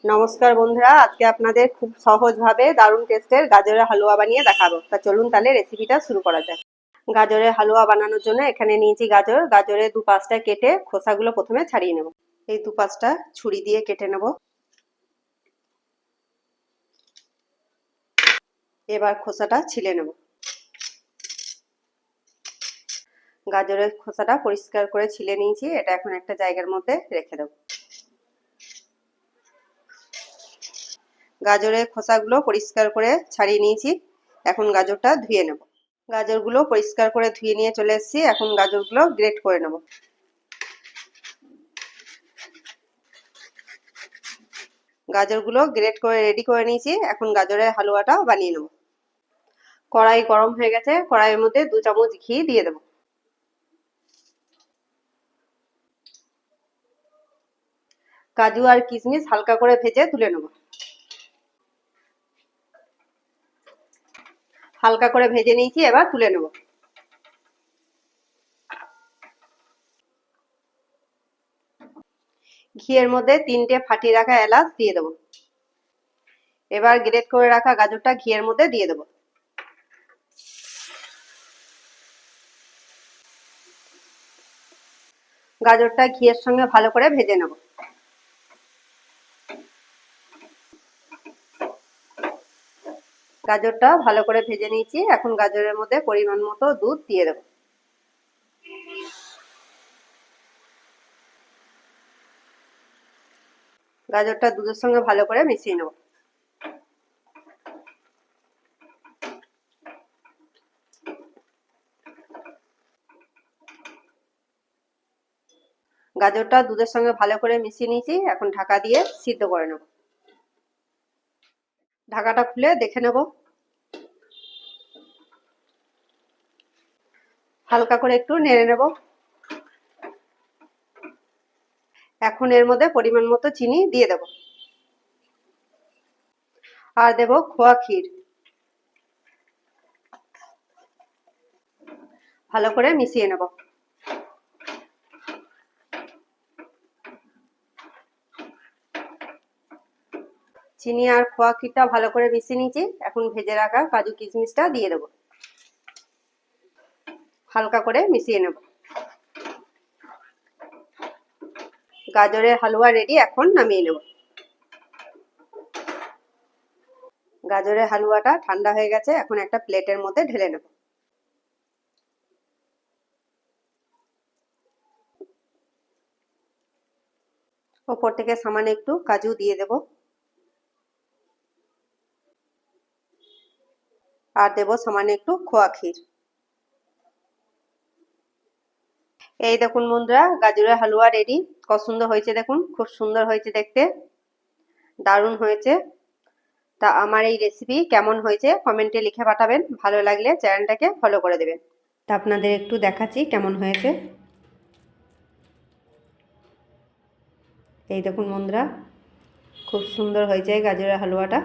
নমস্কার বন্ধুরা, আজকে আপনাদের খুব সহজভাবে দারুণ টেস্টের গাজরের হালুয়া বানিয়ে দেখাবো। তা চলুন তাহলে রেসিপিটা শুরু করা যাক। গাজরের হালুয়া বানানোর জন্য এখানে নিয়েছি গাজরের দুপাশটা কেটে খোসাগুলো প্রথমে ছাড়িয়ে নেব। এই দুপাশটা ছুরি দিয়ে কেটে নেব। এবার খোসাটা ছিলে নেব। গাজরের খোসাটা পরিষ্কার করে ছিলে নিয়েছি, এটা এখন একটা জায়গার মধ্যে রেখে দেব। গাজরের খোসাগুলো পরিষ্কার করে ছাড়িয়ে নিয়েছি, এখন গাজরটা ধুয়ে নেব। গাজরগুলো পরিষ্কার করে ধুয়ে নিয়ে চলে এসেছি, এখন গাজরগুলো গ্রেট করে নেব। গাজরগুলো গ্রেট করে রেডি করে নিয়েছি, এখন গাজরের হালুয়াটা বানিয়ে নেব। কড়াই গরম হয়ে গেছে, কড়াইয়ের মধ্যে 2 চামচ ঘি দিয়ে দেব। কাজু আর কিশমিশ হালকা করে ভেজে তুলে নেব। হালকা করে ভেজে নিয়েছি, এবার তুলে নেব। ঘিয়ের মধ্যে 3টে ফাটিয়ে রাখা এলাচ দিয়ে দেব। এবার গ্রেট করে রাখা গাজরটা ঘিয়ের মধ্যে দিয়ে দেব। গাজরটা ঘিয়ের সঙ্গে ভালো করে ভেজে নেব। গাজরটা ভালো করে ভেজে নিয়েছি, এখন গাজরের মধ্যে পরিমাণ মতো দুধ দিয়ে দেব। গাজরটা দুধের সঙ্গে ভালো করে মিশিয়ে নেব। গাজরটা দুধের সঙ্গে ভালো করে মিশিয়ে নিয়েছি, এখন ঢাকা দিয়ে সিদ্ধ করে নেব। ঢাকাটা খুলে দেখে নেব। হালকা করে একটু নেড়ে নেব। এখন এর মধ্যে পরিমাণ মতো চিনি দিয়ে দেব, আর দেব খোয়া ক্ষীর। ভালো করে মিশিয়ে নেব। চিনি আর খোয়া ক্ষীরটা ভালো করে মিশিয়ে নিয়েছি, এখন ভেজে রাখা কাজু কিশমিশটা দিয়ে দেব। হালকা করে মিশিয়ে নেব। গাজরের হালুয়া রেডি, এখন নামিয়ে নেব। গাজরের হালুয়াটা ঠান্ডা হয়ে গেছে, এখন একটা প্লেটের মধ্যে ঢেলে নেব। ওপর থেকে সামান্য একটু কাজু দিয়ে দেব, আর দেব সামান্য একটু খোয়া ক্ষীর। এই দেখুন বন্ধুরা, গাজরের হালুয়া রেডি। কত সুন্দর হয়েছে দেখুন, খুব সুন্দর হয়েছে দেখতে, দারুণ হয়েছে। তা আমার এই রেসিপি কেমন হয়েছে কমেন্টে লিখে পাঠাবেন, ভালো লাগলে চ্যানেলটাকে ফলো করে দেবেন। তা আপনাদের একটু দেখাচ্ছি কেমন হয়েছে। এই দেখুন বন্ধুরা, খুব সুন্দর হয়েছে গাজরের হালুয়াটা।